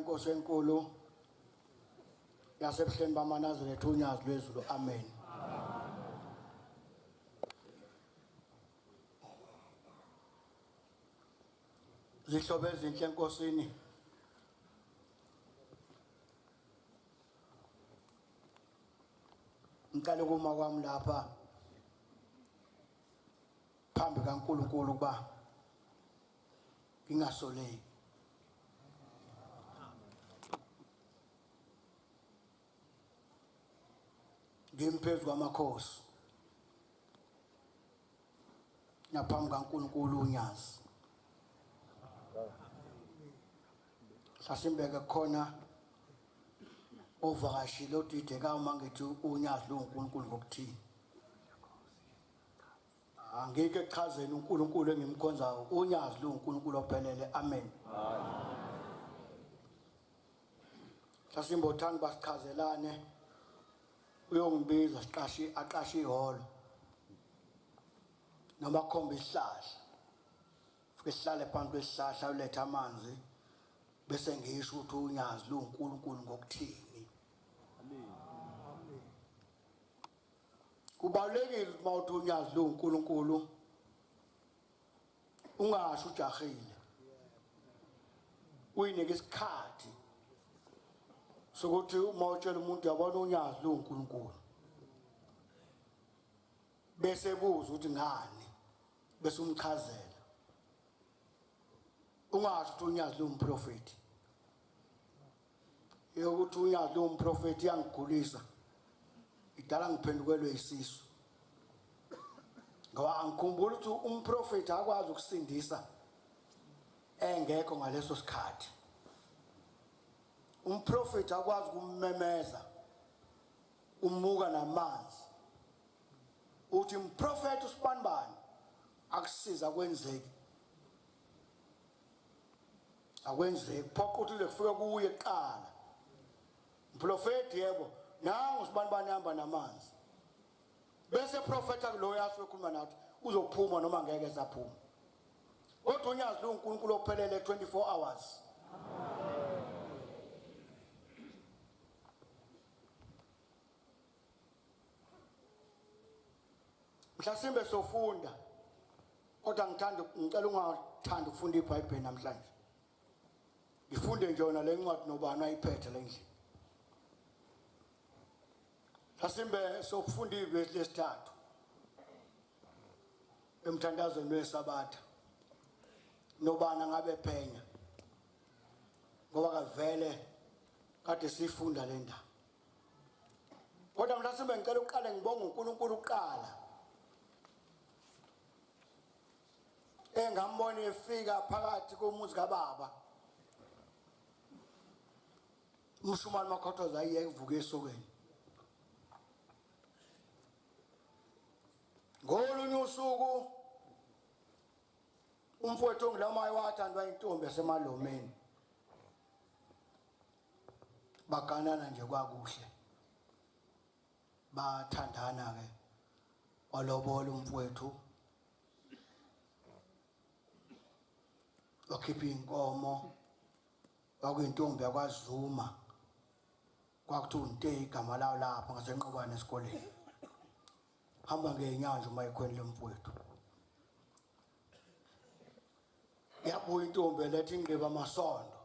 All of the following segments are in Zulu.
Nkosi enkulu yasebuhleni bamaNazaretha unyazi lwezulu. Amen. Zihlobo ezinhle enkosini, ngicela ukuma kwami lapha phambi kaNkulunkulu kuba ngingasoleki. Ngimphezu kwamakhosi naphambi kaNkulunkulu unyazi. Hlasimbeke khona ovakashile odideka uma ngithi unyazi loNkulunkulu ngokuthini. Angike echazeni uNkulunkulu engimkhonzayo, unyazi loNkulunkulu ophelele. Amen. Hlasimbo uthanda basichazelane uyongibiza aqashe ihholo noma khomba isihlahla. Fike sihlale phansi kwesihlahla uletha amanzi bese ngisho ukuthi unyazi loNkulunkulu ngokuthini. Amen. Kubalulekile ukuthi unyazi loNkulunkulu ungasho ujahile. Uyinike isikhathi sokuthi uma utshela umuntu yabona unyazi loNkulunkulu bese buza ukuthi ngani bese umchazela. Ungasho ukuthi unyazi lomprofeti. Yokuthi unyazi lomprofeti yangigulisa idala ngiphendukelwe isisu. Ngoba angikhumbula ukuthi umprofeti akwazi ukusindisa engekho ngaleso sikhathi. Umprofeti akwazi ukummemeza umuka namanzi uthi umprofeti usibanibani akusiza kwenzeki. Akwenzeki phoqa ukuthi lekufika kuye kuqala umprofeti yebo nangu usibanibani hamba namanzi bese profeta lo yasho ekhuluma nathi uzophuma noma ngeke esaphuma. Kodwa unyazi loNkulunkulu ophelele 24 hours. Mhlasimbe sofunda kodwa ngicela ungathanda ukufunda iBhayibheli namhlanje. Ngifunde nje yona le ncwadi nobani ayiphethe le ndlela. Mhlasimbe sofunda ivesi lesithathu emthandazweni weSabatha. Nobani ngabe phenya ngoba kavele kade sifunda le ndaba. Kodwa mhlasimbe ngicela uqale ngibonge uNkulunkulu uqala engambona efika phakathi komuzi kaBaba. Umshumane Makhothoza ayevuka esokweni. Ngolunye usuku umfowethu ongilamayo wathandwa intombi yaseMalomeni. Baganana nje kwakuhle. Bathandana ke. Walobola umfowethu. Wakhipha inkomo. Kwakuyintombi yakwaZuma. Kwakuthiwa uNteyi igama lawo lapha ngasenqobane esikoleni. Hamba ngeenyawo nje mayikhweni lomfowethu. Yabuya intombi letha ingqiba amasondo.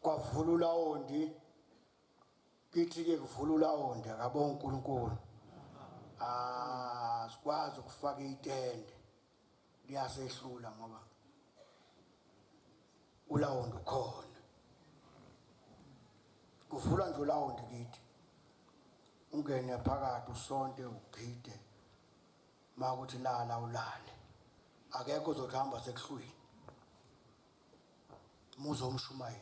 Kwavulula ondi. Kithi ke kuvulula ondi akabonga uNkulunkulu. Sikwazi ukufaka itende. Liyasehlula ngoba ulawondo khona. Kuvula nje ulawondo kithi. Ungene phakathi usonte ugide. Makuthi lala ulale. Akekho uzohamba sekuhlwini. Muzo umshumayeli.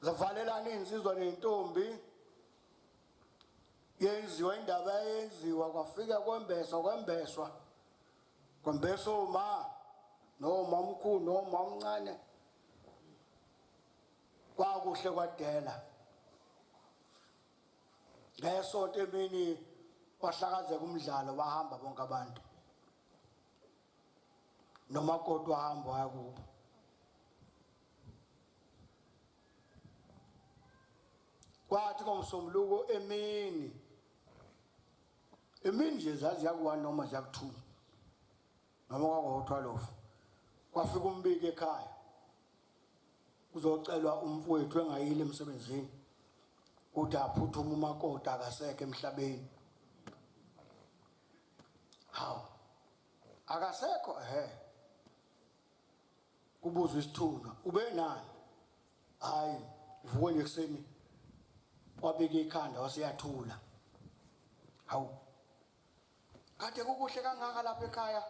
Zavalelana insizwa nentombi. Yenziwa indaba yenziwa kwafika kwembeswa. Kwembeswa uma noma omkhulu noma omncane. Kwakuhle kwadela. Ngesonto emini wahlakazeka umdlalo bahamba bonke abantu. Noma kodwa hamba yakubo. kwathi ngomsombuluko emini nje zazi yaku1 noma yaku2 noma kwaku12 kwafika umbiko ekhaya kuzocelwa umfowethu engayile emsebenzini uthi aphuthuma umakoti akasekho emhlabeni. Hawu akasekho kubuzwa isithunywa ube nani? Hayi vuke nje kuseni wabika ikhanda wasiyathula. Hawu kade kukuhle kangaka lapha ekhaya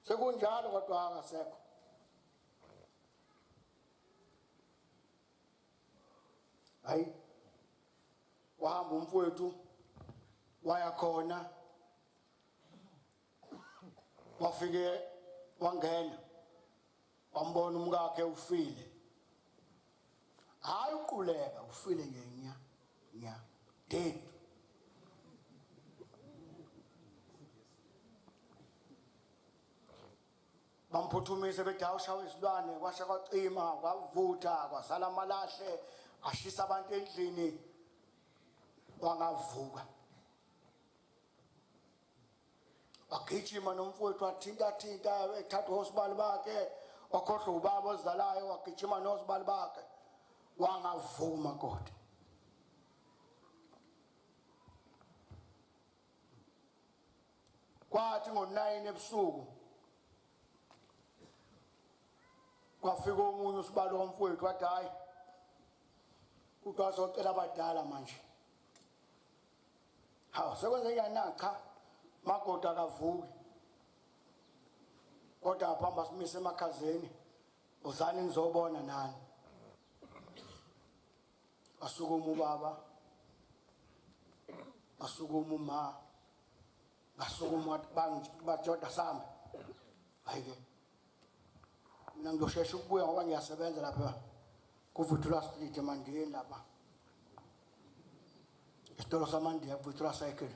sekunjalo kodwa akasekho. Hayi wahamba umfowethu waya khona wafike wangena wambona umkakhe ufile. Hayi uquleka ufile nya dead. Bamphuthumise bethi awushawa isilwane kwasha kwacima kwavutha kwasala amalahle ashisa abantu endlini wangavuka. Wagijima nomfowethu wathinta ethatha osibali bakhe wakhohlwa ubaba ozalayo wagijima nosibali bakhe wangavuma kodwa. Kwathi ngo9 ebusuku kwafika omunye usibali womfowethu wathi hayi uthi socela abadala manje. Hawu sekwenzekani na? Cha makoti akavuki kodwa aphamba simise emakhazeni uzani nizobona nani. Asukuma ubaba asukuma uma asukuma bajoda sami. Hayike mina ngizoshesha ukubuya ngoba ngiyasebenza lapha kuVuthula Street eMandiyeni lapha isitolo saMandiya kuVuthula Cycle.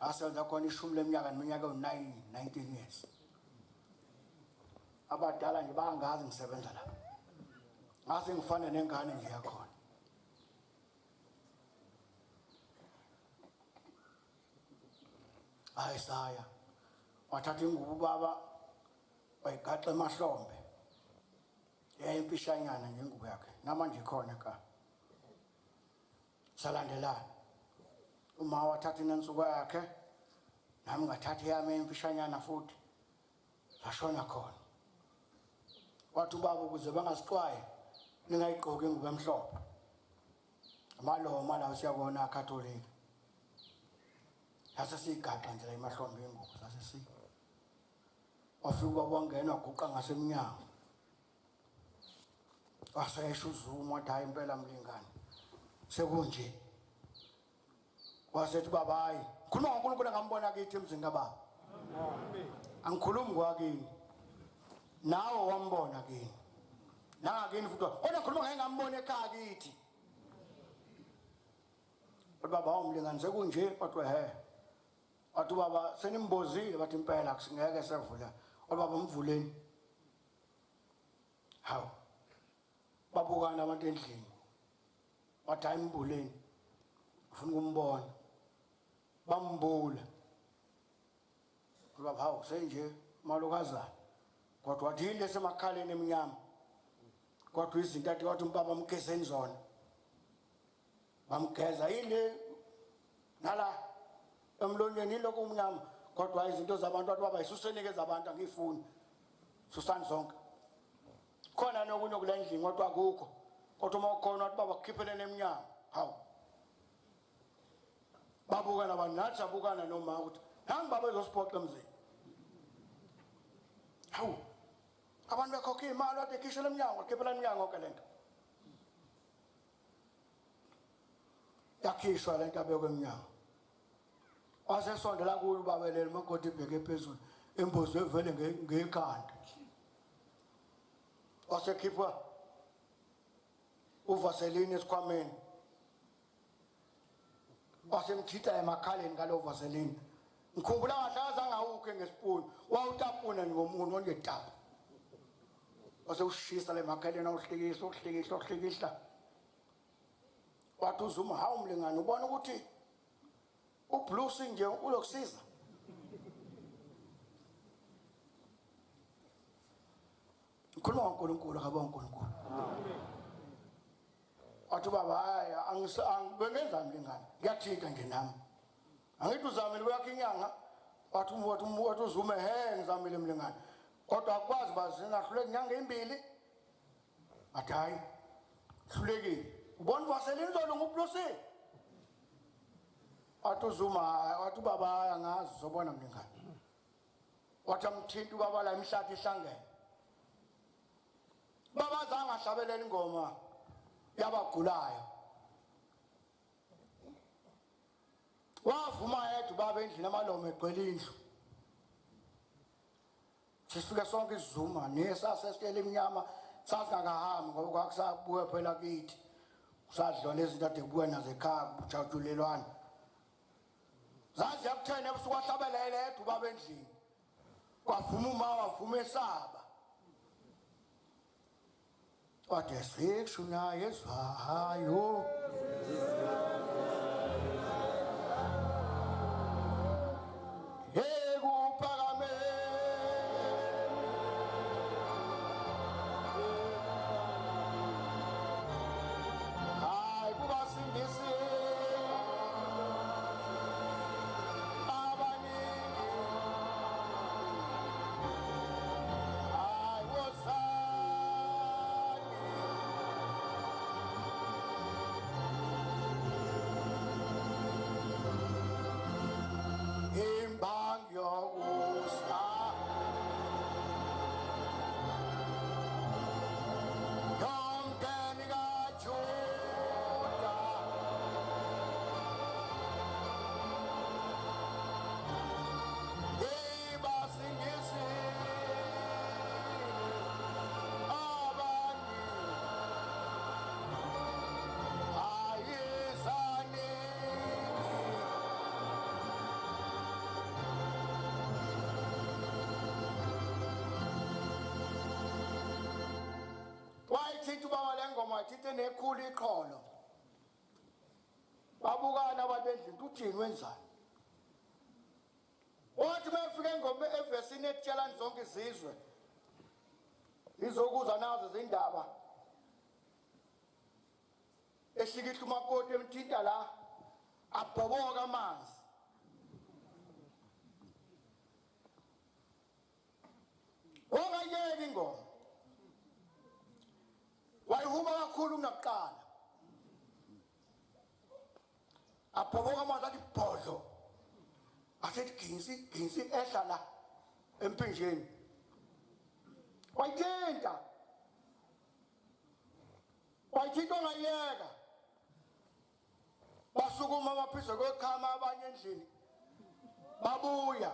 Asenza khona ishumi leminyaka neminyaka u19 years. Abadala nje bangazi ngisebenza lapha ngase ngifana nengane nje yakhona. Ayisaya wathatha ingubo baba wayigaxa emahlombe yayempishanyana nje ingubo yakhe namanje khona ka salandelana. Uma wathatha inensuku yakhe nami ngathatha yami empishanyana futhi sashona khona. Wathi ubaba ukuze bangasiqwaye ningayigqoki ingubo emhlophe amaloma lawo siyabona akatholika hasa sigaxa nje la emahlombe ingubo sase wafika wangena waguqa ngasemnyango wasesha uZuma wathi hayi impela mlingane sekunje. Wasethi baba hayi khuluma ngoNkulunkulu ngambona kithi emzini kababa. Angikhulumi kwakini nawe wambona kini nangakini futhi ona khuluma ngaye ngambona ekhaya kithi. Baba umlingane sekunje kodwa wathi baba senimbozile bathi impela kusingeke sevula. Baba mvuleni. Hawu babukana abantu endlini wathi hayi mbuleni ufuna ukumbona bambula. Baba hawu senje malokazana kodwa wathi yini lesemakhaleni eminyama kodwa izinto athi wathi umpapa mgezeni zona bamgeza yini nala emlonyeni iloko umnyama kodwa izinto zabantu wathi baba isusenike zabantu angifuni susani zonke khona nokunye kulendlini kodwa akukho kodwa uma ukhona wathi baba kukhiphele eminyama. Hawu babukana banathi abukana noma ukuthi nangi baba ezosiphoqa emzini. Hawu abantu bekhokha imali wathi ekhishela eminyango ekhiphela eminyango ke lento yakhishwa lento abekwe eminyango. Wasesondela kuyo ubaba leli makoti ibheke phezulu embozo evele ngekhanda. Wasekhipha uvaseline esikhwameni wasemthitha emakhaleni ngalo vaseline. Ngikhumbula ngahlaza ngawukhe ngesipuni wawutapuna ngomuntu ongetapa wase ushisa le makhaleni awuhlikisa wathi uZuma hawu mlingane ubona ukuthi uBlues nje ulokusiza ukhuluma ngoNkulunkulu akaba uNkulunkulu athi baba haya angibengenza mlingane ngiyathinta nje nami angithi uzamile kwakhe inyanga wathi uZuma ngizamile mlingane kodwa akwazi bazingahluleki inyanga ezimbili athi hayi hlulekile ubona vaselini uzolunga uBlues athi uZuma wathi baba angazi uzobona mlingane wathi amthinta ubaba la imhlathi ihlangene baba zange ahlabelela ingoma yabagulayo wavuma yedwa baba endlini amalome egcwele indlu sifike sonke isizuma nesasesitele eminyama sasingakahambi ngoba kwakusabuye phela kithi kusadlula izinto ade kubuye nazo ekhaya kujatshulelwana zazi yakuthena ebusuku ahlabelele yedwa baba endlini kwavuma uma wavuma esaba wathi sekushunya yezwayo wayithi nekhulu iqholo babukana abantu endlini uthini wenzani wathi bafike engoma evesini etshela zonke izizwe izokuza nazo izindaba esikihla umakoti emthinta la abhoboka amanzi ongayeki ingoma wayihuma kakhulu kunakuqala abhoboka amanzi athi bhodlo asethi ginsi ehla la empinjeni wayithinta ongayeka basukuma baphizwe kwekhama abanye endlini babuya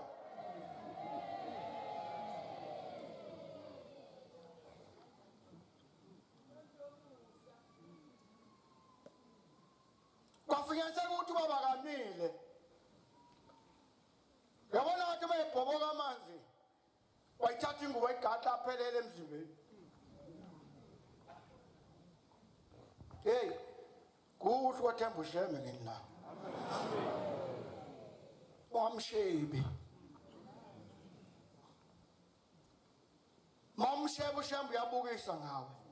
kwafinyase ukuthi baba kamile yabona ukuthi bayibhoboka amanzi wayithatha ingubo igadla aphelele emzimbeni hey kuhle kwathemba usheme ngini la wamshebi mamshebe ushembe uyabukisa ngawe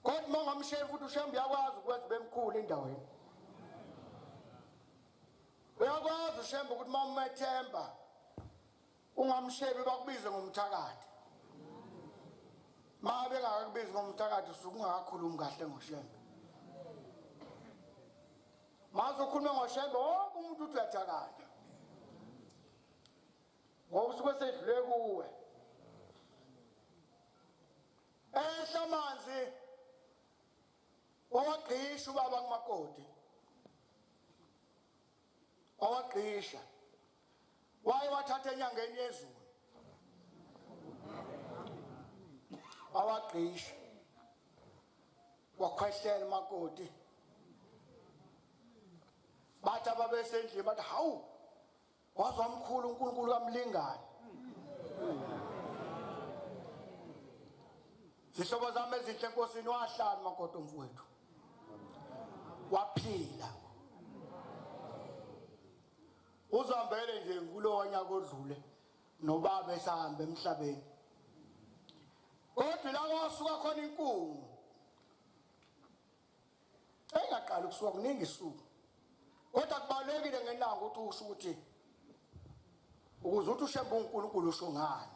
kodwa mangamshebe futhi ushembe uyakwazi ukwenza bemkhulu endaweni uyakwazi ushembe ukuthi mamethemba ungamshebi bakubize ngomthakathi mabe ngakakubizi ngomthakathi usuke ungakakhulumi kahle ngoshembe maze ukhulume ngoshembe wonke umuntu uthi uyathakatha ngoba usuke sedlule kuwe ehla amanzi owaqisha ubaba kumakoti owaqisha waye wathatha enyangeni yezulu awaqisha wakhwehlela umakoti bathi ababesendlini bathi hawu wazwa mkhulu uNkulunkulu kaMlingane zihlobo zami ezinhle enkosini wahlala umakoti omfowethu waphila uzambele nje kulo wanyaka odlule nobaba esahamba emhlabeni kodwa la kwasuka khona inkungu engaqala ukusuka kuningi isuku kodwa kubalekile ngenanga ukuthi usho ukuthi ukuze uthi ushembe uNkulunkulu usho ngani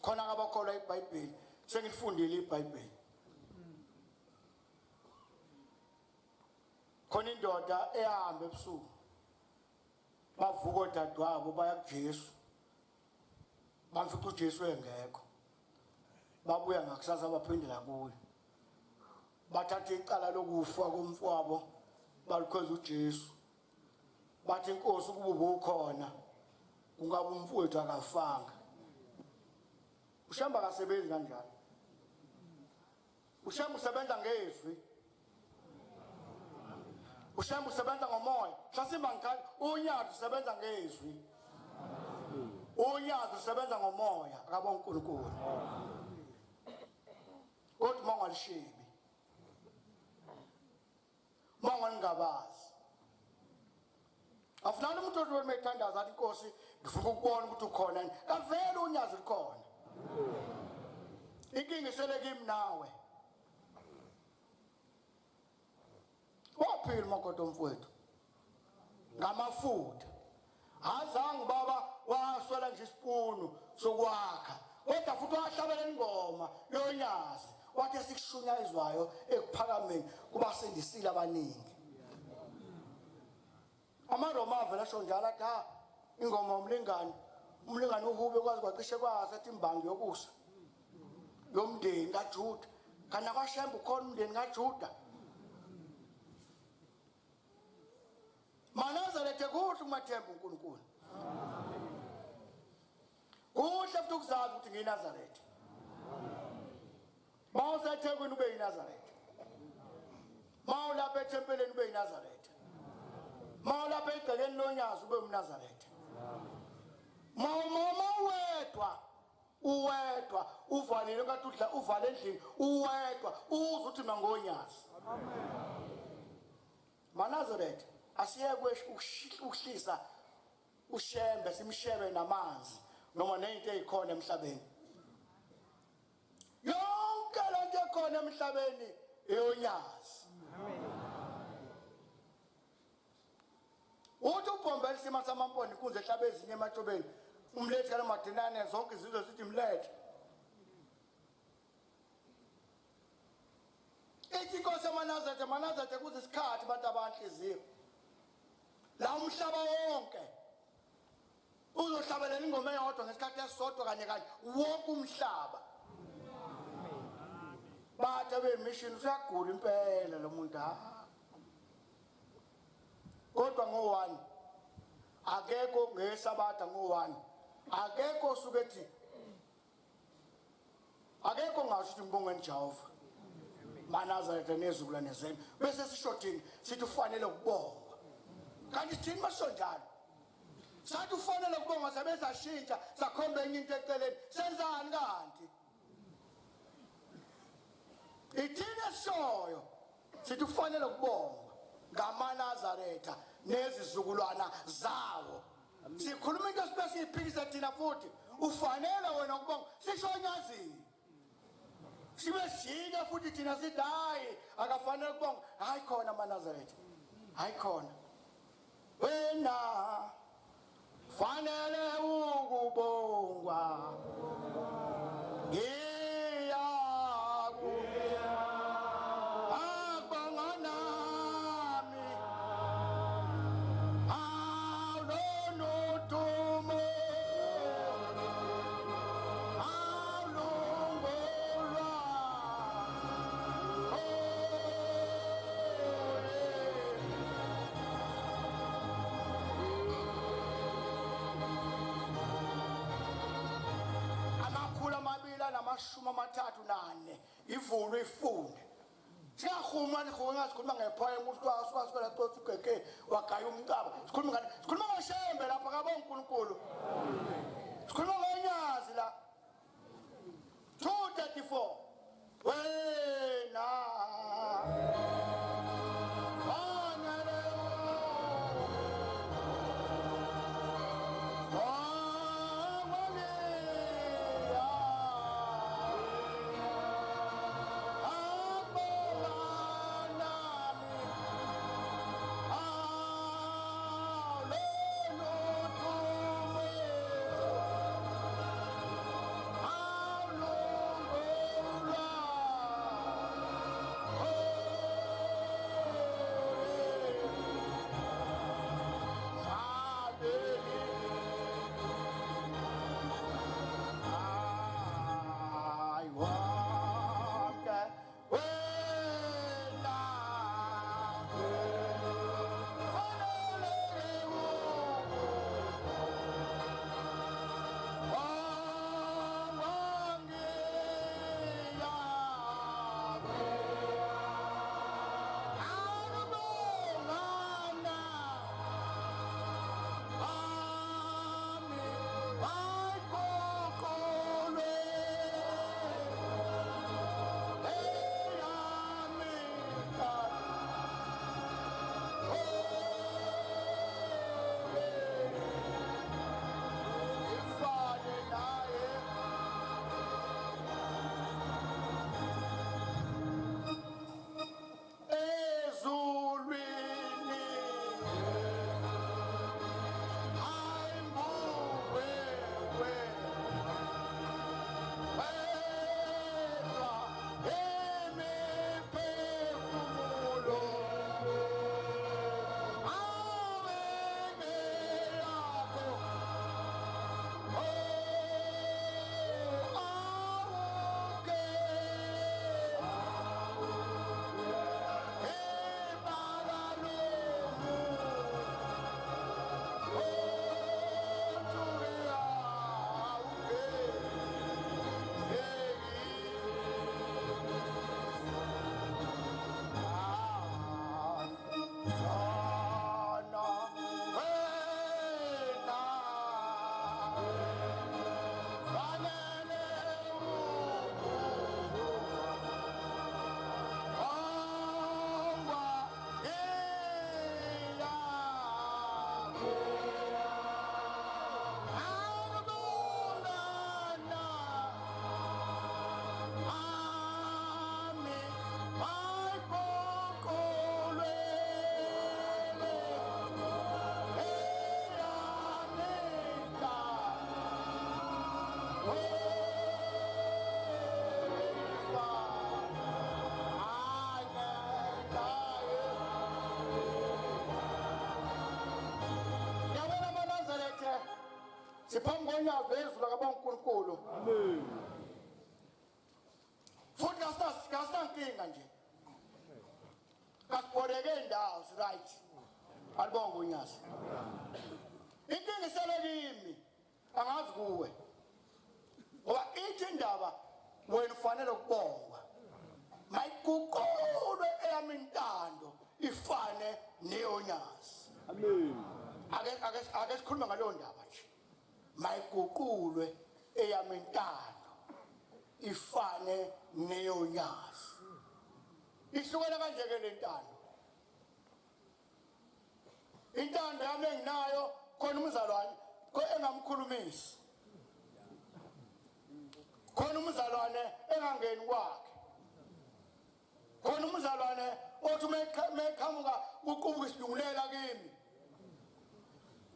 khona abakholwa iBhayibheli sengilifundile iBhayibheli khona indoda ehamba ebusuku bavuka odadewabo baya kuJesu bamfica uJesu engekho babuya ngakusasa baphindela kuye bathatha icala lokufa komfowabo balikhoza uJesu bathi inkosi ukuba ubukhona kungabe umfowethu akafanga ushamba kasebenzi kanjani ushamba usebenza ngezwi ushamba usebenza ngomoya hlasimba ngikhali unyathi usebenza ngezwi unyathi usebenza ngomoya akabo uNkulunkulu kodwa mangalishibi mangalingabazi afanele umuntu othi methandaza athi inkosi ngifuna ukubona ukuthi ukhona kavele unyazi likhona inkinga isele kimi nawe waphila makodo mfowethu ngamafutha azange baba waswela nje isipunu sokwakha kodwa futhi wahlabela ingoma yonyazi wathi sikushunyayizwayo ekuphakameni kubasindisile abaningi amaRoma avela sho njalo athi ha ingoma umlingani uhube kwazi kwacishe kwasethi imbangi yokusa yomndeni kaJuda kana kwaShembe ukhona umndeni kaJuda Nazarethe kuhle kumathemba uNkulunkulu kuhle futhi ukuzazi ukuthi ngiyiNazarethe mawuseThekwini ube yiNazarethe mawulapha eThempeleni ube yiNazarethe mawulapha egcekeni lonyazi ube umNazarethe mawuwedwa uwedwa uvalile ngathi udla uvale endlini uwedwa uze uthi mangonyazi maNazarethe asiyekwe ukuhlisa ushembe simshebe namanzi noma nento ezikhona emhlabeni yonke lento ekhona emhlabeni eyonyazi uthi ubhombe isima samamponi kunze ehlabe ezinye ematshobeni umlethi kana madinane zonke izizwe sithi mlethe ithi inkosi yaManazarethe kuze isikhathi abantu abanhliziyo la umhlaba wonke uzohlabelela ingoma eyodwa ngesikhathi esisodwa kanye wonke umhlaba bathi bemission usiyagula impela lo muntu kodwa ngo1 akekho ngesabatha ngo1 akekho sukethi akekho ngasho ukuthi ngibongeni Jehova maNazarethe nezukulwane zenu bese sishodini sithi ufanele ukubonga kanti thini masonjalo sathi ufanele ukubonga sabezashintsha sakhomba enye into eceleni senzani kanti ithini eshoyo sithi ufanele ukubonga ngamaNazaretha nezizukulwana zawo sikhuluma into sibesiyiphikisa thina futhi ufanele wena ukubonga sishonyazini sibe shinga futhi thina sithi hayi akafanele ukubonga hayi khona amaNazaretha hayi khona wena fanele ukubongwa amashumi amathathu nane ivulwe ifunde siyahuma ngasikhuluma ngepoem ukuthi kwasuka xoxa ugeke wagaya umcaba sikhuluma ngoshembe lapha kabo uNkulunkulu sikhuluma ngonyazi la 234 wena Yabona amaNazaretha siphambi konyazo ezulu kaNkulunkulu. Amen. Futhi kasinankinga nje. Kasiboneke indawo right. Alibonga uNyazi. Inkinga isele kimi angazi kuwe. Ngoba ithi indaba wena ufanele ukubongwa. Mayiguqulwe eyami intando ifane neyoNyazi. Amen. Ake sikhulume ngalo ndaba nje. Mayiguqulwe eyami intando ifane neyoNyazi. Ihlukene kanje ke le ntando. Intando yami enginayo khona umzalwane engamkhulumisi. Khona umzalwane engangeni kwakhe. Khona umzalwane othi meqhamuka uqubuka isilungulela kimi.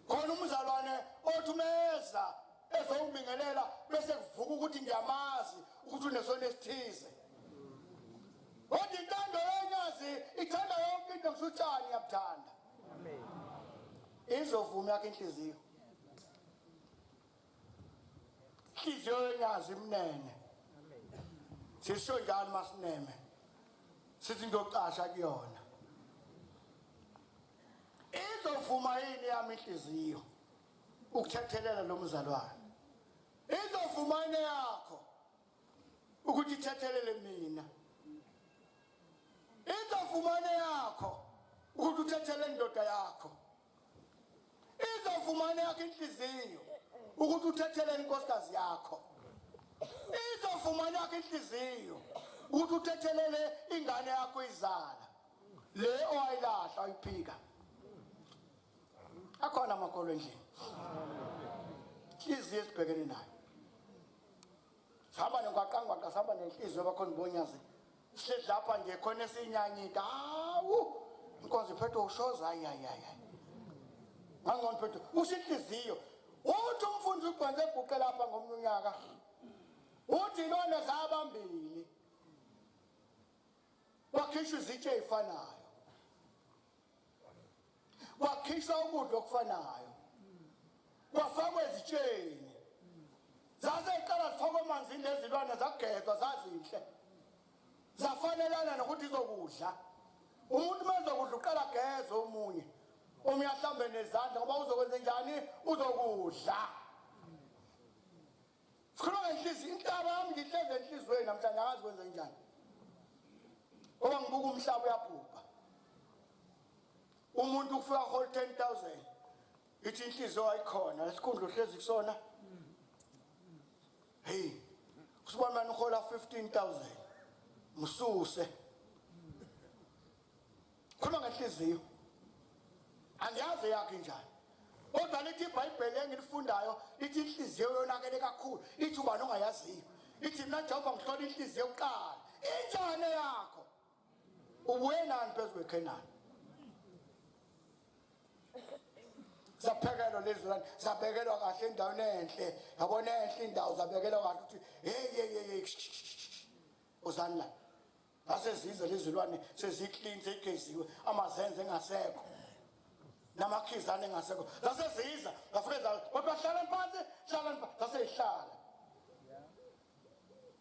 Khona umzalwane othi meza ezongibingelela bese kuvuka ukuthi ngiyamazi ukuthi unesono esithize. Kodwa intando yeNyazi ithanda yonke into ngisutshani yabuthanda. Amen. Izovuma yakhe inhliziyo. Inhliziyo yeNyazi imnene. Sisho njalo masineme. Sithi ngiyocasha kuyona. Izovuma yini yami inhliziyo ukuthethelela lo mzalwane. Izovuma yini yakho ukuthi ithethelele mina. Izovuma yini yakho ukuthi uthethele indoda yakho. Izovuma yini yakho inhliziyo ukuthi uthethele inkosikazi yakho. Izovuma yini yakho inhliziyo ukuthi uthethelele ingane yakho izala le owayilahla uyiphika. Akhona amakolo endlini. Inhliziyo esibhekene nayo. Sihamba nengwaqangwaqa sihamba nenhliziyo bakhona bonyazi. Sihlezi lapha nje khona esinyanyika. Hawu inkonzo iphethwe ushoza hayi. Ngangona phethwe usinhliziyo. Uthi umfundi ugwenze eguqe lapha ngomnyaka. Uthi lona zabambili. Wakhishwa izitshe ezifanayo. Wakhishwa ukudla okufanayo. Kwafakwa ezitsheni. Zaseqala zifakwa emanzini lezilwane zagezwa zazinhle. Zafanelana nokuthi izokudla. Umuntu mezokudla uqala geze omunye. Omunye ahlambe nezandla ngoba uzokwenza njani uzokudla. Sikhuluma ngenhliziyo intaba yami ngihleze enhlizweni namhlanje akazi kwenza njani. Ngoba ngibuka umhlaba uyabhubha. Umuntu ufika hol 10,000. Ithi inhliziyo ayikhona lesikhundla uhlezi kusona. Hey. Kusibona manje uhola 15,000. Mususe. Khona ngenhliziyo. Angiyazi yakhe njani. Kodwa lithi iBhayibheli engilifundayo lithi inhliziyo yonakele kakhulu. Ithi ubani ongayaziyo. Ithi mina Jehova ngihlola inhliziyo yokuqala. Injane yakho. Ubuye nani phezu kweKhenani? Zaphekelwa lezilwane, zabekelwa kahle endaweni enhle. Yabona enhle indawo zabekelwa kahle ukuthi hey. Uzani la. Asezizwe lezilwane seziclean segeziwe amazenze engasekho. Namakhizana engasekho. Zaseziza, zafika kodwa hlala phansi, zaseyihlala.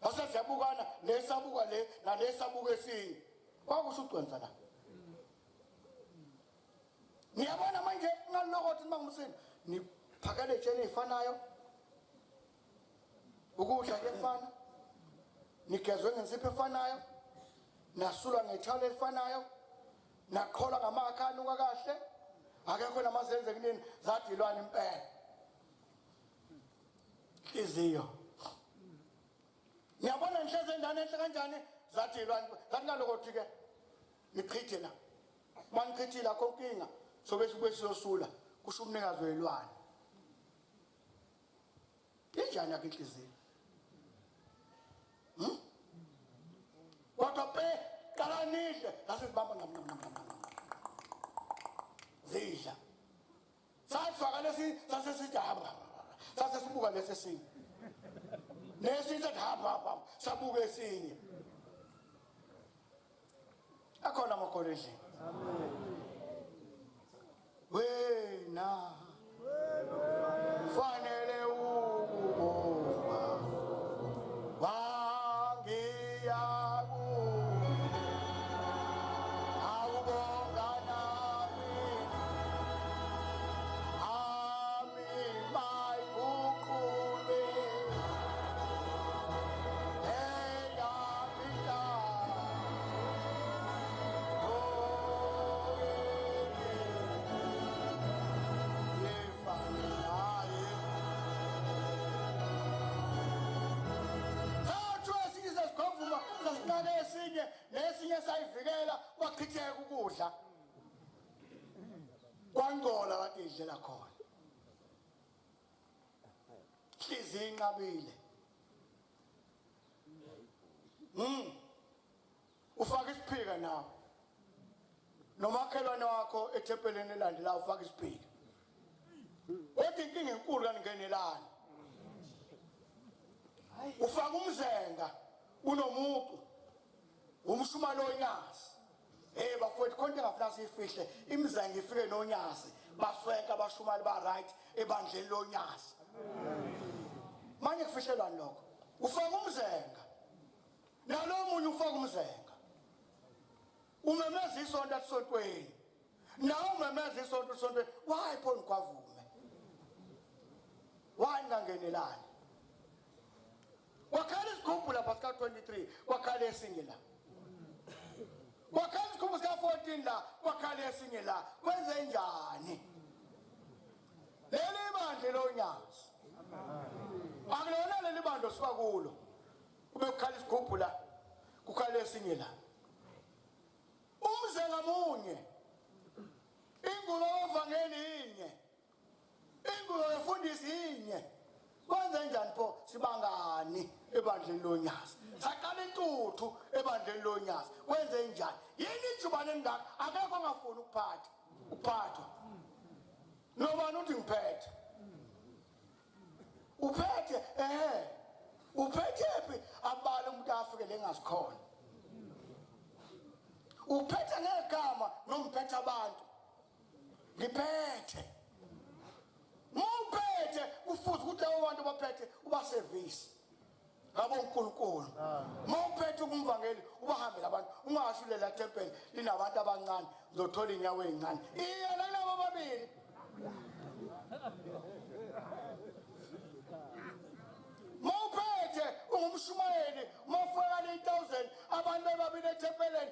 Zaseziyabukana, lesabuka le, nalesabuka esinye. Kwakusho ugcwenza la. Ngiyabona manje ngalokothi mangumsini niphakele etsheni ezifanayo. Ukudla kufana. Nigezwe ngensipho efanayo. Nasulwa ngethawula elifanayo. Naqhola ngamakhani kahle. Akekho namazenze kunini zathi ilwane impela. Inhliziyo. Ngiyabona ngihleze endane enhle kanjani zathi ilwane. Zathi ngalokothi ke nichithe la. Manichithile akho inkinga. Sobe siyosula kusho umnikazi welwane. Injani yakhe inhliziyo? Kodwa qala nidle asizibamba zidla. Sasifaka lesi sasesijaba. Sasesibuka lesesinye. nesinye hamba sabuka esinye akhona amakholo endlini wena fanele ukubonga wangiyaku awubonga nami ami mayikuqule eyamita nesinye sayivikela wachitheka ukudla kwangcola kade idlela khona hliziyo inqabile ufaka isiphika nawe nomakhelwane wakho ethempeleni elandelayo ufaka isiphika kodwa inkinga enkulu kaningenelani ufaka umzenga unomuntu umshumalo onyasi bafowethu konke engafuna siyifihle imizange ifike nonyasi baswenka abashumali ba right ebandleni lonyasi manje kufihlelwana lokho ufaka umzenga nalomunye ufaka umzenga umemeza isonto esontweni nawe umemeza isonto esontweni wayiphoni kwavume wangangenelani wakhala isigubhu lapha sika 23 wakhala esinye la wakhala isigubhu sika 14 la wakhala esinye la kwenze njani leli bandle lonyasi akulona leli bando siba kulo kube kukhala isigubhu la kukhala esinye la umze ngamunye ingulo yevangeli inye ingulo yefundisi inye kwenze njani pho sibangani ebandleni lonyasi saqala intuthu ebandleni lonyasi kwenze njani yini ijubane engaka akekho angafuni ukuphathwa nobani uthi ngiphethe uphethe uphethe phi abale umuntu afike lengasikhona uphethe ngegama nomphethe abantu ngiphethe muphethe ufuthi ukuthi labo bantu baphethe uba service ngabo uNkulunkulu muphethe kumvangeli ubahambele abantu ungashulela tempele linabantu abancane uzothola inyawo ezincane iyena labo babili muphethe ungumshumayeli mafaka le 1000 abantu ababili etempeleni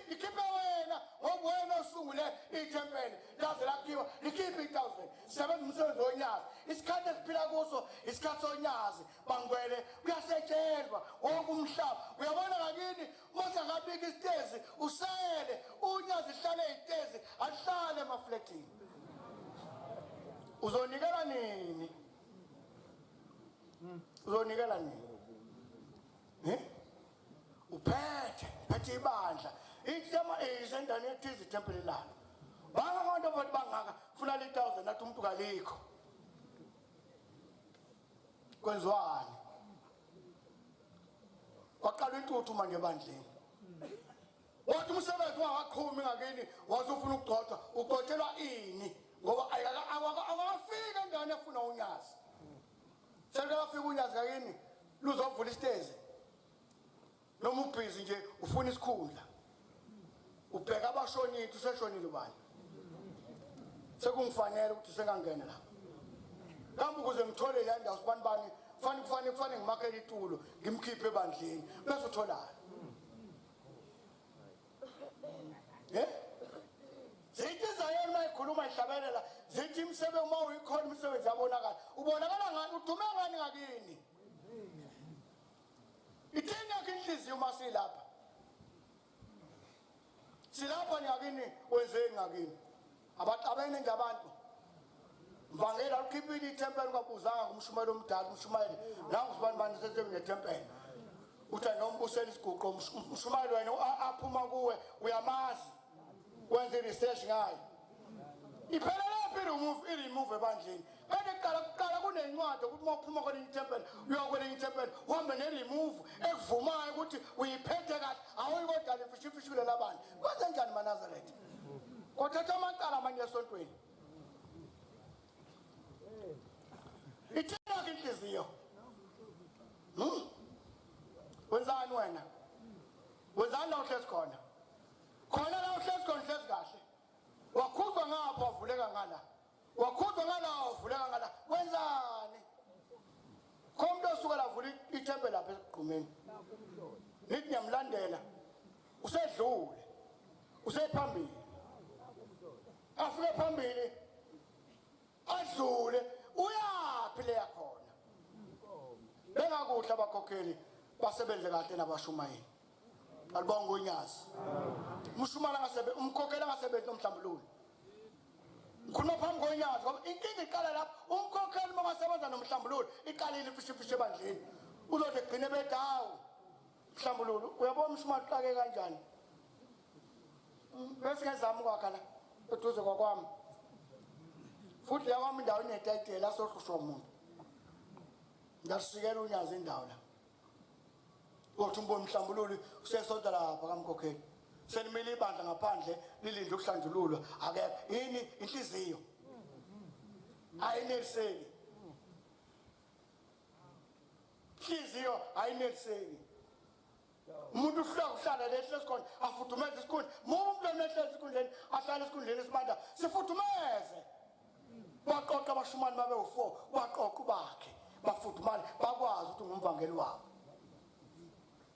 likhiphe wena ngoba wena usungule itempeli laze lakhiwa likhiphe 1000 sebenza umsebenzi wonyazi isikhathi esiphila kuso isikhathi sonyazi bangwele kuyasetshelwa wonke umhlaba uyabona ngakini mase ngabika isitezi usele unyazi hlale izitezi ahlale emafletini uzonikela nini uzonikela nini uphethe ibandla ithema izendane ethize itempeli lalo bangabantu abathi bangaka funa le 1000 athi umuntu kalikho kwenzwani waqala intuthu manje ebandleni wathi umsebenzi wangaqhumi ngakini wazofuna ukugcotshwa ugcotshelwa ini ngoba akafika endaweni efuna unyazi sekafika unyazi ngakini luzovula isitezi noma ubhizi nje ufuna isikhundla ubheka abashonithi useshonile ubani sekungifanele ukuthi sengangena la kambe ukuze ngithole la ndawo sibanibani kufanele ngimakhele itulo ngimkhiphe ebandleni bese utholana zithi zayona mayikhuluma ihlabelela zithi imsebenzi uma uyikhona umsebenzi yabonakala ubonakala ngani udume ngani ngakini ithini yakhe inhliziyo uma silapha ngakini wenzeni ngakini abaqabene nje abantu mvangela ukhiphile itempeli ungabuzanga kumshumayeli omdala umshumayeli nangu sibani sesenetempeli uthi anombusela isiguqo umshumayeli wena aphuma kuwe uyamazi wenze research ngayo iphelele phi remove ebandleni kuqala kunencwadi ukuthi mawuphuma kwelinye itempele uyokwelinye itempele uhambe ne-remove ekuvumayo ukuthi uyiphethe kahle awuyikodwa lifishifishi kulela bantu kwenze njani maNazaretha kothatha amacala amanye esontweni ithina inhliziyo wenzani wena wenzani la uhlezi khona la uhlezi khona uhlezi kahle wakhuzwa ngapha wavuleka ngala wakhuzwa ngala wavuleka ngala wenzani khomntu osuka lavula ithempeli lapha esigqumeni nithi niyamlandela usedlule usephambili afike phambili adlule uyaphi le yakhona bengakuhle abakhokheli basebenze kahle nabashumayeli alibonga uNyazi umshumala ngasebenza umkhokheli angasebenzi nomhlambululo ngikhuluma phambi koNyazi ngoba inkinga iqala lapho umkhokheli mangasebenza nomhlambululo iqalile ifishifishe ebandleni uzothi egcine bedawu mhlambululo uyabona umshumala uqake kanjani bese ngezama ukwakha la eduze kwakwami futhi yakwami indawo inetayitela asohlushwa umuntu ngasikela uNyazi indawo la uthi umboni mhlambululi usesonta lapha kamkhokheli senimile ibandla ngaphandle lilindle ukuhlanjululwa akekho yini inhliziyo ayineliseki inhliziyo ayineliseki umuntu uhlala lehlezi khona afudumeze isikhundla umuntu lehlezi isikhundleni ahlala esikhundleni esibanda sifudumeze baqoqa abashumani babe u4 baqoqa bakhe bafudumane bakwazi ukuthi ngumvangeli wabo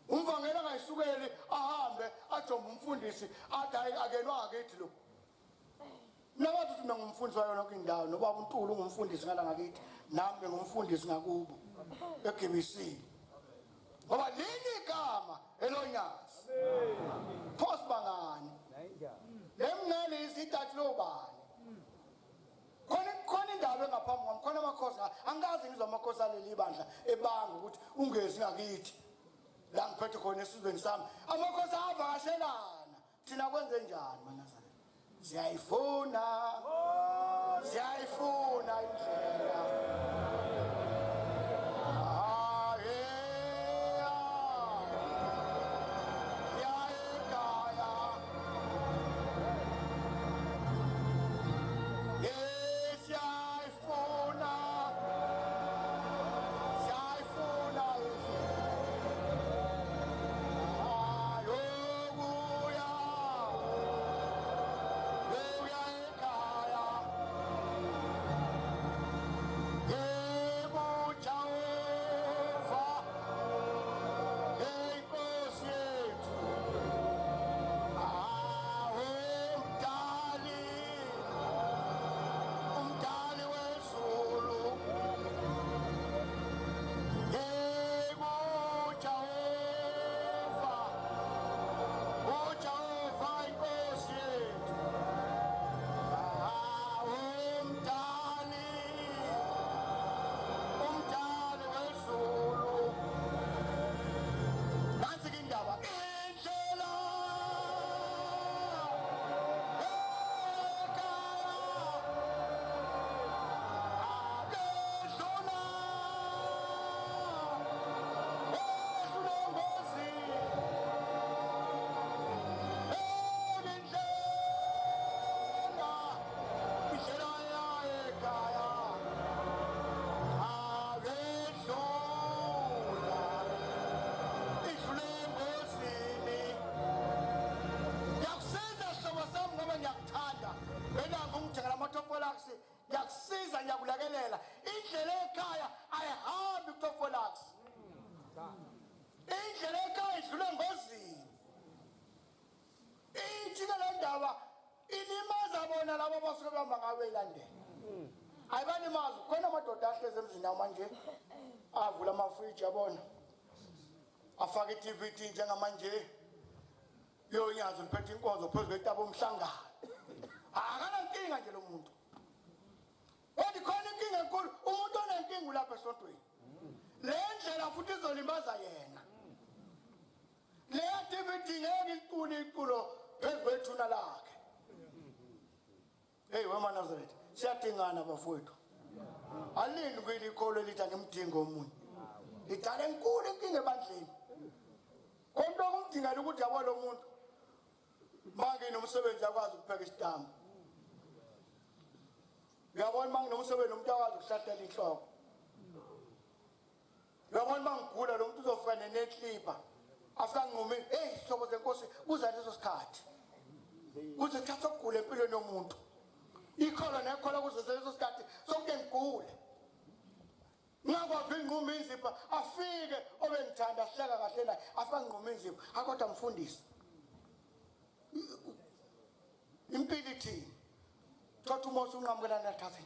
umvangeli angayisukeli ahambe ajomba umfundisi athi akelwa ngakithi lo nabathi ukuthi mina ngumfundisi wayo yonke indawo nobaba uNtulu ungumfundisi ngala ngakithi nami ngumfundisi ngakubo eGBC ngoba lini igama elonyazi phos bangani lemngane isitathi lobani khona indaba engaphambi kwami khona amakhosi angazi ngizwa amakhosi aleli ibandla ebanga ukuthi ungezi ngakithi la ngiphethe khona esizweni sami amakhosi avakashelana thina kwenze njani maNazaretha siyayifuna indlela yakusiza ngiyakulakelela indlela ekhaya ayihambi kuTofolax indlela ekhaya idlule ngozini ithike le ndaba ilimaza bona labo basuke behamba ngabe ilandela ayibalimazi khona amadoda ahleze emzini manje avula amafriji yabona afaka iDVD njengamanje yoNyazi liphethe inkonzo phezu kwetaba omhlangano akana inkinga nje lo muntu kodwa khona inkinga enkulu umuntu onenkinga lapha esontweni le ndlela futhi izolimaza yena le DVD ngeke iculo phezu kwethuna lakhe hey we maNazaretha siyadingana bafowethu alindi kweli ikolo lithi angimdingi omunye idala enkulu inkinga ebandleni konke okumdingela ukuthi yabo lo muntu manje nomsebenzi akwazi ukupheka isitambu uyabona manje nomsebenzi umuntu akwazi ukuhlahlela inhloko uyabona mangigula lo muntu uzofika neneclipa afika nqumi hey hlobo zenkosi kuza leso sikhathi kuze thatha ukugula empilweni yomuntu ikhola nekhola kuze leso sikhathi sonke ngigule ngakwazi inquma inzipha afike obengithanda sihlaka kahle naye afika nquma inzipha akodwa mfundisi impilo ithini thothi umosi unqamukelana nathathe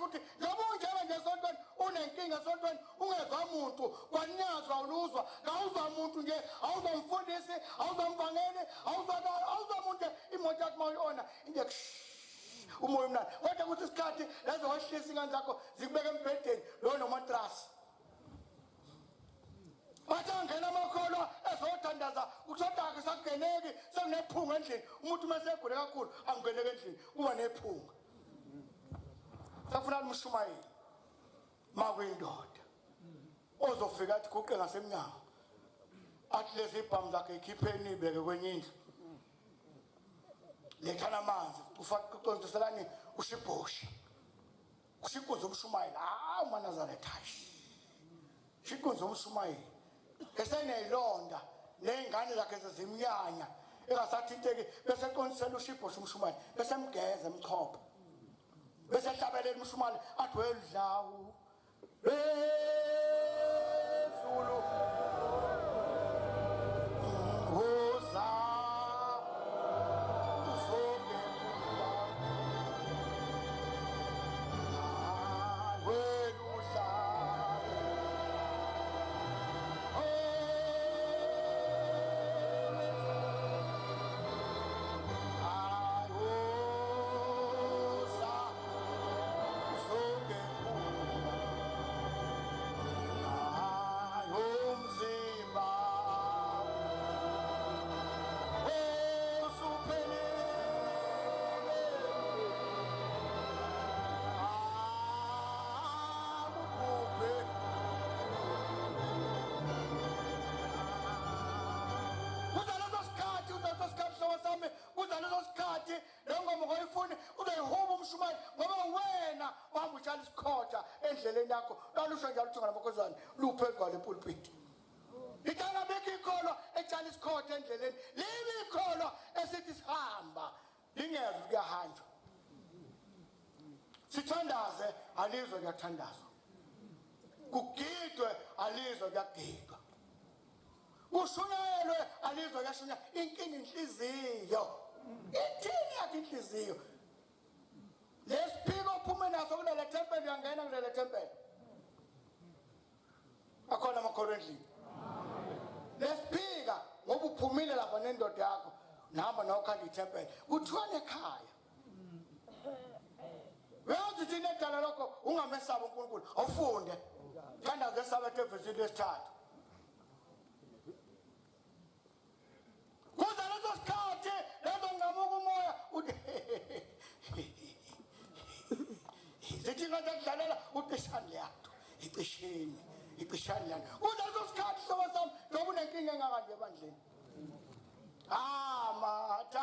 ukuthi noma unjena nje esontweni unenkinga esontweni ungezwa umuntu kwanyazwa uluzwa awuzwa umuntu nje awuzwa umfundisi awuzwa umvangeli awuzwa umuntu imoto yakho mayiona nje umoya omnandi kodwa ukuthi isikhathi lezo wahlisa ingane zakho zikubeka embhedeni lo nomatrasi bathi angena amakholwa ezothandaza uthothake sakungeneki sekunephunga endlini umuntu masegule kakhulu angeneke endlini kuba nephunga safuna umshumayeli makuyindoda ozofika athi guqe ngasemnyango athi lezi ibhamu zakhe ikhipheni ibeke kwenye indlu lethana amanzi ufaka uqondiselani ushibhosha ushikuze umshumayeli uManazaretha shikuze umshumayeli eseneyilonda nezingane zakhe zezimnyanya engasathinteki bese eqondisela ushibhosha umshumayeli bese emgeza emchopha bese hlabelela umshumali athi wedlawu bezulu uza uzobe weluhla endleleni yakho kalusho njalo uthi ngamakhosana luphezwa lepulpit ithala beke ikholwa etshala isikhotha endleleni libe ikholwa esithi sihamba lingeze kuyahanjwa sithandaze alizwe kuyathandazwa kugidwe alizwe kuyagidwa kushunyelwe alizwe kuyashunya inkinga inhliziyo ithini yakhe inhliziyo lesiphiko uphume naso kulele tempeli uyangena kulele tempeli akhona amakholwa endlini lesiphika ngoba uphumile lapha nendoda yakho nahamba nawukhanda itempeli kuthiwa ekhaya uyazi thina edala lokho ungamesaba uNkulunkulu awufunde thandaze esabethe evesini lesithathu kuza leso sikhathi lezo ngamuka umoya uthi zithi ngazakudlalela uqishani yakho iqishani yakho kuleso sikhathi soba sami njengoba unenkinga engakanje ebandleni amatalenta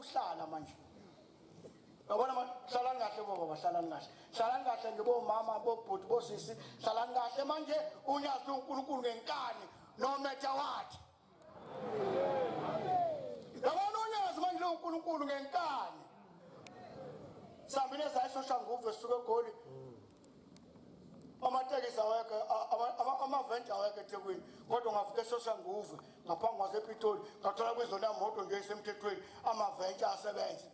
uhlala manje yabona manje hlalani kahle baba hlalani kahle ngibomama bobhuti bosisi hlalani kahle manje unyazi uNkulunkulu ngenkani nometha wathi yabona unyazi manje uNkulunkulu ngenkani sambile zayishosha nguve suke egoli amatekisi amatekisi awekho amaventi awekho eThekwini kodwa ungafika eSoshanguve ngaphambi kwasePitoli ngathola kwizona moto nje esemthethweni amaventi asebenza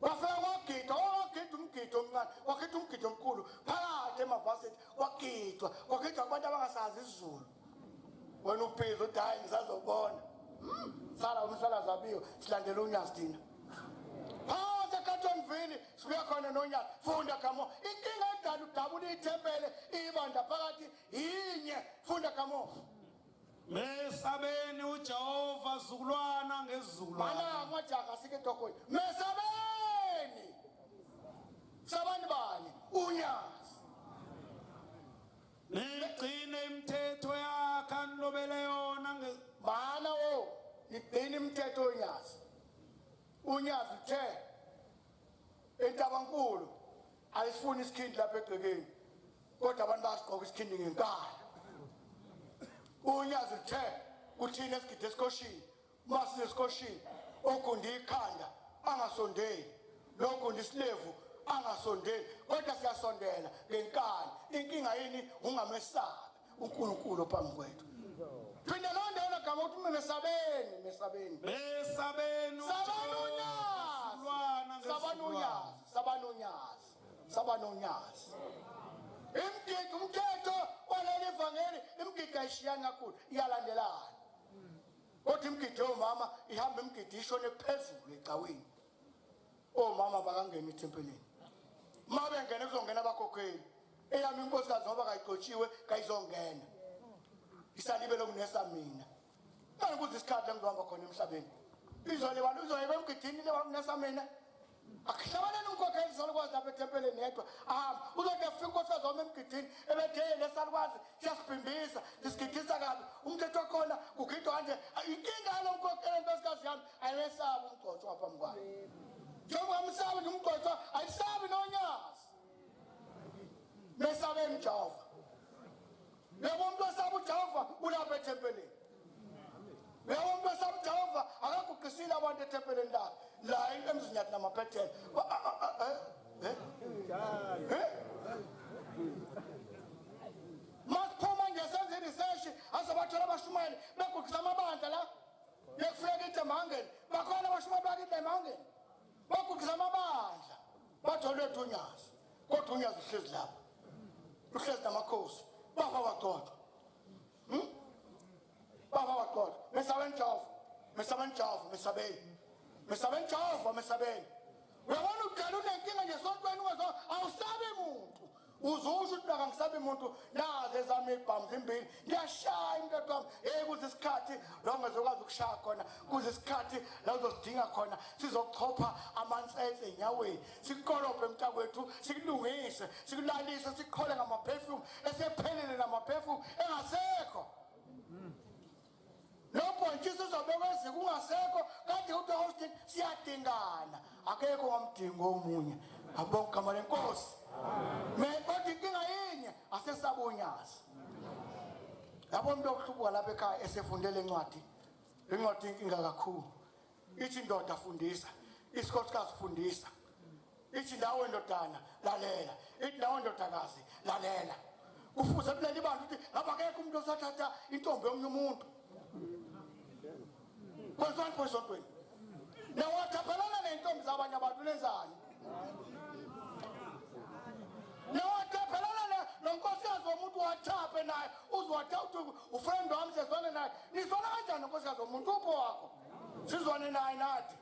wafika kwagidwa umgido omncane kwagidwa umgido omkhulu phakathi emavasithi kwagidwa abantu abangasazi isiZulu wena uphiza uthi hayi ngisazobona sala umsalazi abiyo silandela uNyazi thina phakathi eCartonville sibuya khona noNyazi funda kamo inkinga edala udabula ithempele ibanda phakathi yinye funda kamo Mesabeni uJehova zukulwana ngezizukulwana mana ngwajaga sike tokoyi mesabeni sabani bani uNyazi nigcine imithetho yakhe anilobele yona mana wo igcina imithetho uNyazi uthe eNtabankulu ayifuni isikhindi lapha egcekeni kodwa abantu basigqoka isikhindi ngenkala uNyazi uthe kuthina esigide esikoshini masi esikoshini ogundi ikhanda angasondeli logundi isilevu angasondeli kodwa siyasondela ngenkani inkinga yini ungamesabi uNkulunkulu phambi kwethu phinde londeona gama uthi mesabeni sabanonyazi umthetho waleli vangeli imigidi ayishiyani kakhulu iyalandelana kodwa imigidi yomama ihamba imigidi ishone phezulu ecaweni omama bakangena ethempelini uma bengena kuzongena abakhokheli eyami inkosikazi ngoba kayigcotshiwe kayizongena isalibe lokunesa mina ngikuthi isikhathi engizohamba khona emhlabeni uzoyiba emgidini lewakunesa mina akuhlabaleni umkhokheli salukwazi lapha ethempeleni yedwa ahamba uzothi afika inkosikazi wami emgidini ebetheye lesalukwazi siyasibhimbisa sisigidisa kabi umthetho wakhona kugidwa kanje inkinga yalo mkhokheli inkosikazi yami ayimesabi umgcotsho waphambi kwayo njengoba umsabi nomgcotsho ayisabi noNyazi mesabeni Jehova yebo umuntu osaba uJehova ulapha ethempelini yebo umuntu osaba uJehova akaguqisile abantu ethempelini la emzinyathi namaphethelo masiphuma nje senze research azabathola abashumayeli beguqisa amabandla la yekufika eTemangeni bakhona abashumayeli bakiTemangeni baguqisa amabandla batholethu uNyazi kodwa uNyazi uhlezi lapha uhlezi namakhosi baba waqoqa mesabeni uyabona ukudala unenkinga nje sontweni awusabi muntu uzusho ukuthi akangisabi muntu naze zami ibhamu zimbili ngiyashaya umntwana wami kuze isikhathi la ungazokwazi ukushaya khona kuze isikhathi la uzosidinga khona sizochopha amansetse enyaweni sikolophe mntakwethu sikulungise sikulalise siqhole ngamaperfume esephelele namaperfume engasekho nobhontshisi uzobekwa eziko ungasekho kade uthi hosting siyadingana akekho ngamdingo omunye abonke igama lenkosi kodwa inkinga yinye asesaba uNyazi yabo umuntu okuhlubuka lapha ekhaya esefundele encwadi inkinga kakhulu ithi indoda fundisa isikosikazi fundisa ithi nawe ndodana lalela ithi nawe ndodakazi lalela kufuze kuleli bantu ukuthi abakekho umuntu osathatha intombi yomnye umuntu kwenzani kwesontweni nawathaphelana nentombi zabanye abantu nenzani nawathaphelana nonkosikazi womuntu wathaphe naye uzwatha uthi ufriend wami sezwane naye nizwana kanjani nonkosikazi womuntu upho wakho sizwane naye nathi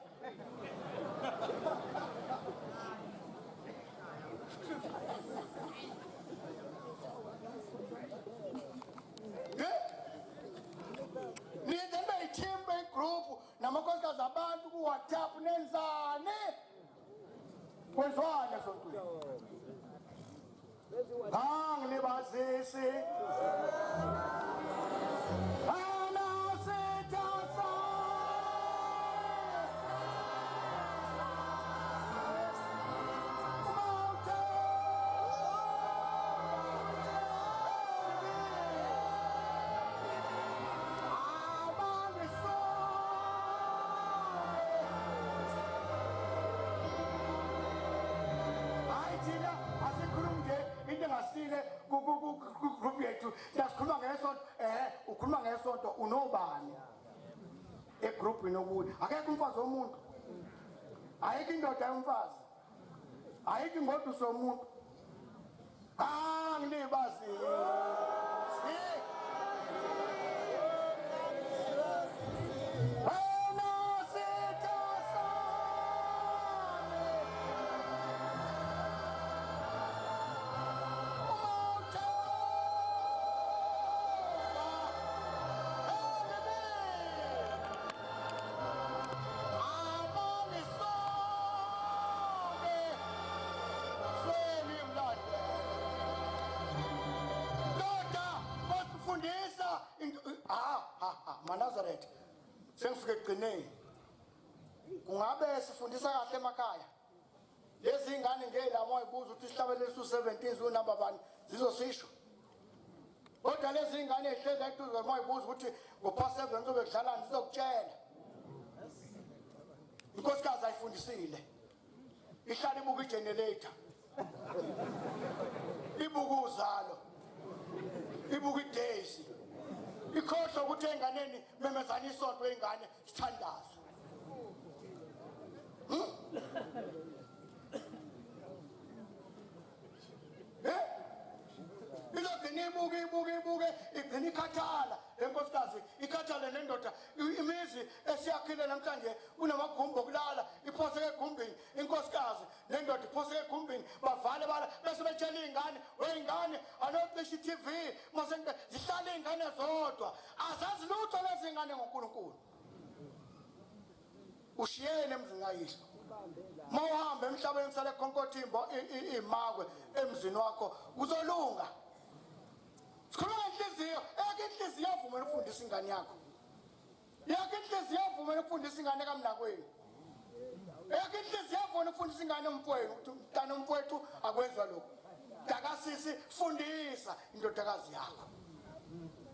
niyenzela ithimba igroup namankosikazi abantu kuWhatsApp nenzani kwenzwane sontweni angilibazisi futhi akekho umfazi womuntu ayikho indoda yomfazi ayikho ingoduso somuntu ngilibazi Nazareth sengifike egcineni kungabe sifundisa kahle emakhaya lezi ingane ngelamo ibuza ukuthi sihlabelele u17 unamba bani zizosisho kodwa lezi ingane ehlezi eduze uma ibuza ukuthi ngo-7 sobe kudlalana zizokutshela inkosikazi ayifundisile ihlala ibuka igenerator ibuka uzalo ibuka idesi ikhohlwa ukuthi enganeni memezana isonto engane sithandaza ibuke igcina ikhathala lenkosikazi ikhathala nendoda imizi esiyakhile namhlanje kunamagumbi okulala iphoseke egumbini inkosikazi nendoda iphoseke egumbini bavale bala bese betshela iy'ngane wey'ngane anocisha i-TV mase zihlale iy'ngane zodwa azazi lutho lezi ngane ngoNkulunkulu ushiyene emzini kayihlo ma uhamba emhlabeni kusale khonkothimbo imakwe emzini wakho uzolunga sikhuluma ngenhliziyo inhliziyo yavumela ukufundisa ingane yakho inhliziyo yavumela ukufundisa ingane kamnakwenu inhliziyo yavumela ukufundisa ingane umfowenu ukuthi mntana umfowethu akwenziwa lokhu dakasisi fundisa indodakazi yakho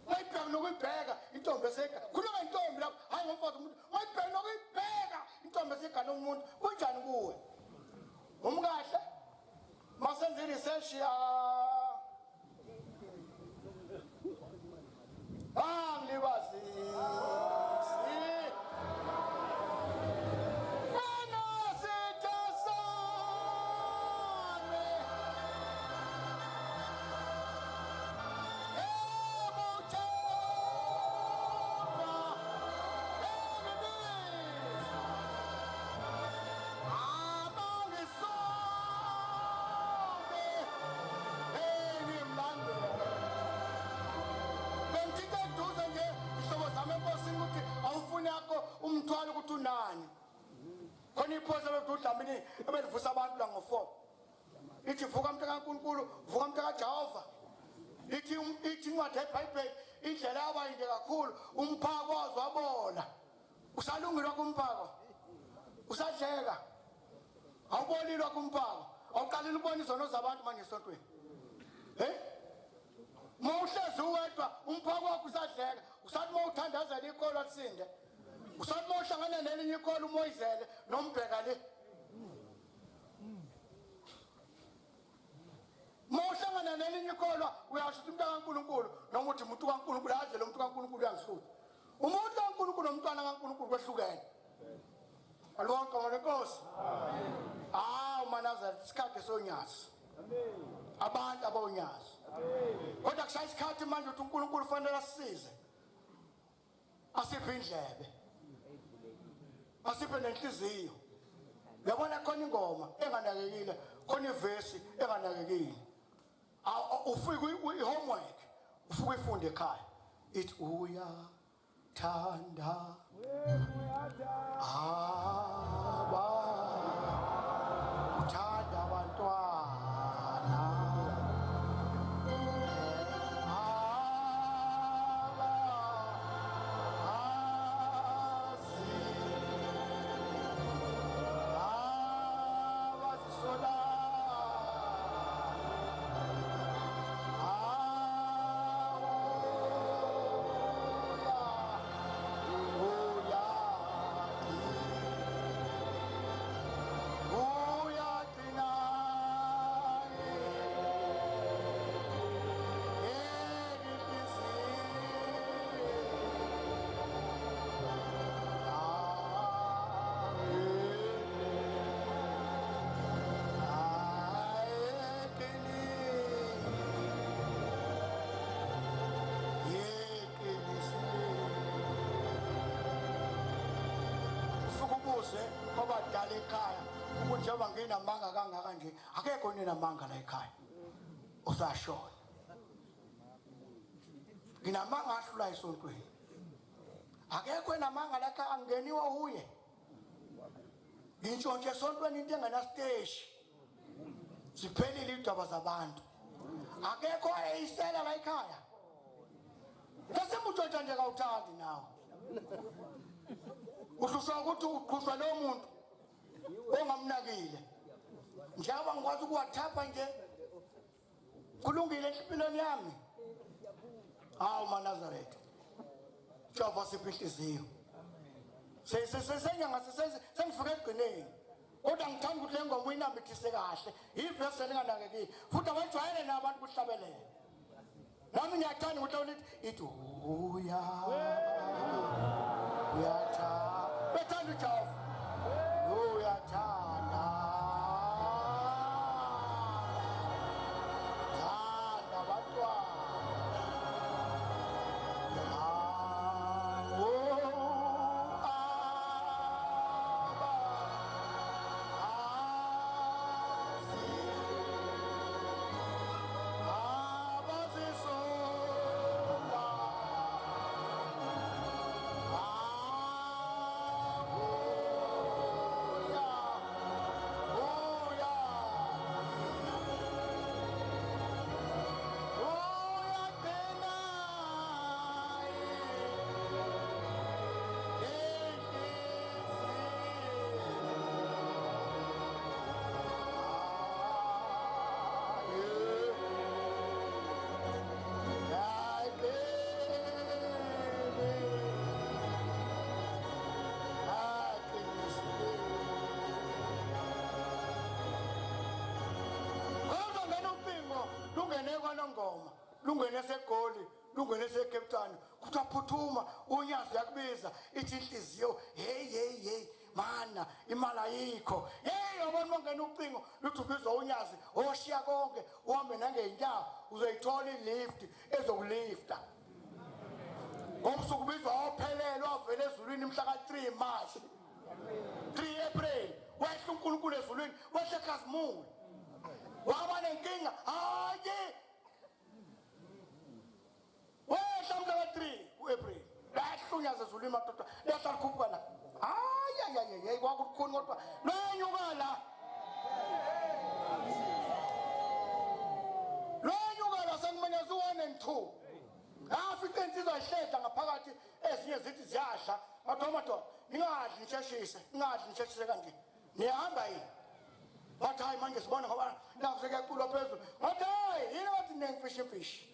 mayibheka nokuyibheka intombi esega khuluma intombi lapho hayi ngomfazi umuntu mayibheka nokuyibheka intombi esegane umuntu kunjani kuwe umkahle masenze research ngilibazi umthwalo ukuthi unani khona iphosa lokudlambini ebelivusa abantu la ngo4 ithi vuka mntaka kaNkulunkulu vuka mntaka kaJehova ithi incwadi yeBhayibheli indlela yabayinde kakhulu umphako wazo wabona usalungilwa kumphako usadleka awubolilwa kumphako awuqalile ubona izono zabantu manje esontweni mawuhlezi uwedwa umphako wakho usadleka usathi mawuthandazela ikolo akusinde usathi mawuhlangana nelinye ikolo umoyizele nombheka le mawuhlangana nelinye ikolo uyasho ukuthi umntwana kaNkulunkulu noma uthi umuntu kaNkulunkulu yazi lo muntu kaNkulunkulu uyangihlupha umuntu kaNkulunkulu nomntwana kaNkulunkulu kwehlukene alonke ngoNkosi uManazareth isikhathi sonyazi abantu abawunyazi kodwa kushaya isikhathi manje ukuthi uNkulunkulu ufanele asisize asiphe indlebe asiphe nenhliziyo yabona khona ingoma enganakekile khona ivesi enganakekile ufike ihomework ufike ifunde ekhaya ithi uyathanda uthanda abantwana ngibuze kwabadala ekhaya ukuthi njengoba nginamanga kangaka nje akekho ninamanga la ekhaya usashona nginamanga ahlula esontweni akekho enamanga la ekhaya angeniwe uye ngitsho nje esontweni into engena stage siphelile indaba zabantu akekho eyisela la ekhaya bese mutshontsha nje kawuthandi nawe uhluswa ukuthi uqhuswa lo muntu ongamnakile njengoba ngikwazi ukuwathapha nje kulungile empilweni yami hawu maNazaretha Jehova siphi inhliziyo senyanga sengifike egcineni kodwa ngithanda ukuthi le ngoma uyinambithise kahle ivesi elinganakekile futhi abajwayele nabantu kuhlabelele nami ngiyathanda ukuthi ithi uyathanda bethanda uJehova uyathanda thanda abantwana ngoma lungene segoli lungene seCape Town kutaphuthuma unyazi yakubiza ithi inhliziyo hey mana imali ayikho hey yabona mangena ucingo luthi ubizwa unyazi oshiya konke uhambe nangeinyawo uzoyithola ilift ezokulifta ngobusuku bizwa ophelele wavela ezulwini mhla ka3 March 3 April wehla uNkulunkulu ezulwini wehle eKhazimula waba nenkinga hayi wehla mhla ka3 uApril lahlunyaza ezulwini madoda lehlala khuphuka la hayi kwakukhona kodwa lonyuka la sengimenyeza u1 and 2 afike insizwa ihledla ngaphakathi ezinye zithi ziyadla madoda ningadli nisheshise kanje niyahamba yini bathi hayi manje sibona ngoba naku sekuyaculwa phezulu bathi hayi yini bathi nengifish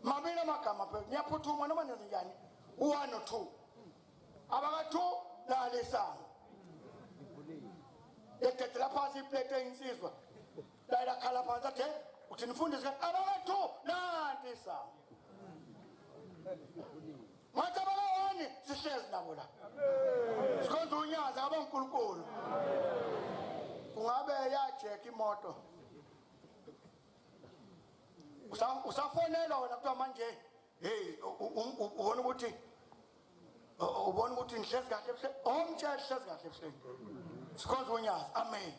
mabili amagama phela ngiyaphuthuma noma nenze njani u1 no2 abaka2 lalesango yethethe phansi iplate eyinsizwa la khala phansi athe uthi nifundise abaka2 nanti isango mathi abaka1 sihlezi nabo la sikhonza unyaza abankulunkulu kungabe yajeka imoto usafonela wena kuthiwa manje hey ubona ukuthi ngihlezi kahle ebuhleni omtshela hlezi kahle ebuhleni sikhonza unyaza amen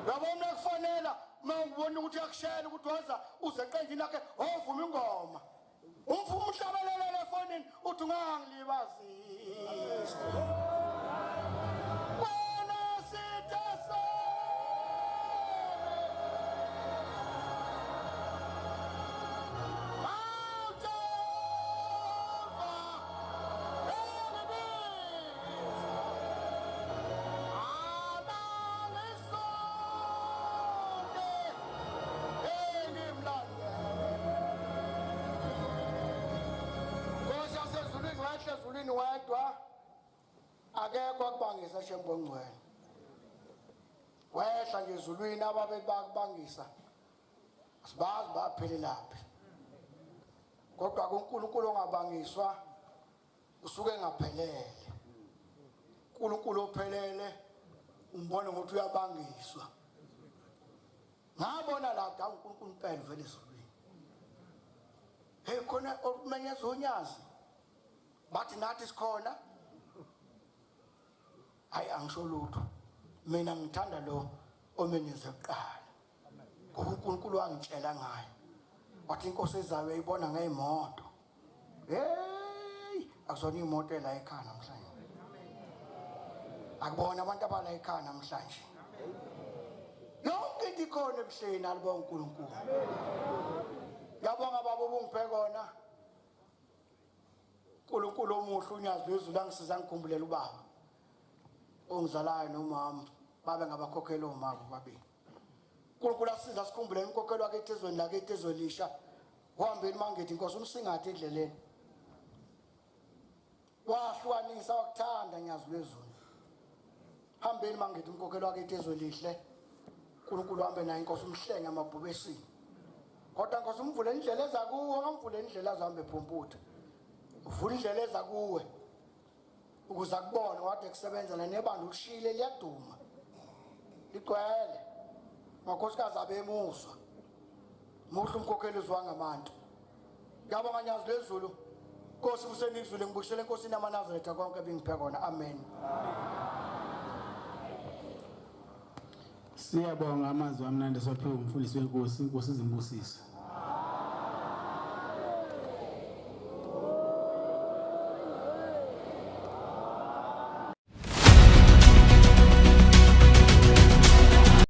yabona kufonela mawubona ukuthi yakushela ukuthi waza uzeqenjini lakhe ovuma ingoma umfumo uhlabelele efonini uthi ungangilibazisi wena sithasa ezulwini wedwa akekho akubangisa shembongcwele wehla nje ezulwini ababe bakubangisa sibazi baphelelaphi kodwa kuNkulunkulu ongabangiswa usuke ngaphelele uNkulunkulu ophelele umbone ukuthi uyabangiswa ngabona la uNkulunkulu impela vele ezulwini hey khona okumenyeza unyazi bathi nathi sikhona hayi angisho lutho mina ngithanda lo omenyize kuqala ngoba uNkulunkulu wangitshela ngayo wathi inkosi ezayo uyibona ngeyimoto hey akuzona imoto la ekhaya namhlanje akubona abantu abala ekhaya namhlanje yonke into ikhona ebuhleni alibona uNkulunkulu ngiyabonga baba ubungiphe kona uNkulunkulu omuhle unyazi lwezulu angisiza ngikhumbulele ubaba ongizalayo nomama babe ngabakhokhela omama babili uNkulunkulu asiza sikhumbulele inkokhelo yakhe ezweni lakhe ezolisha uhambeni mangithi inkosi umsingathe endleleni wahlukanisa wakuthanda nyazi lwezulu hambeni mangithi inkokhelo yakhe ezolihle uNkulunkulu hambe naye inkosi umhlenge amabhubesini kodwa inkosi umvule indlela ezakuwe ngamvule indlela azahambe ephumputha uvula indlela ezakuwe ukuze akubone wathi kusebenza nebandla ushile liyaduma ligcwele makhosikazi abemuswa muhle umkhokheli uzwa ngabantu ngiyabonga nyazi lezulu Nkosi kusenizule ngibushele enkosini yamaNazaretha konke bengiphe kona amen Siyabonga amazwi amnandi eswaphiwe umfundisi wenkosi inkosi izimbusise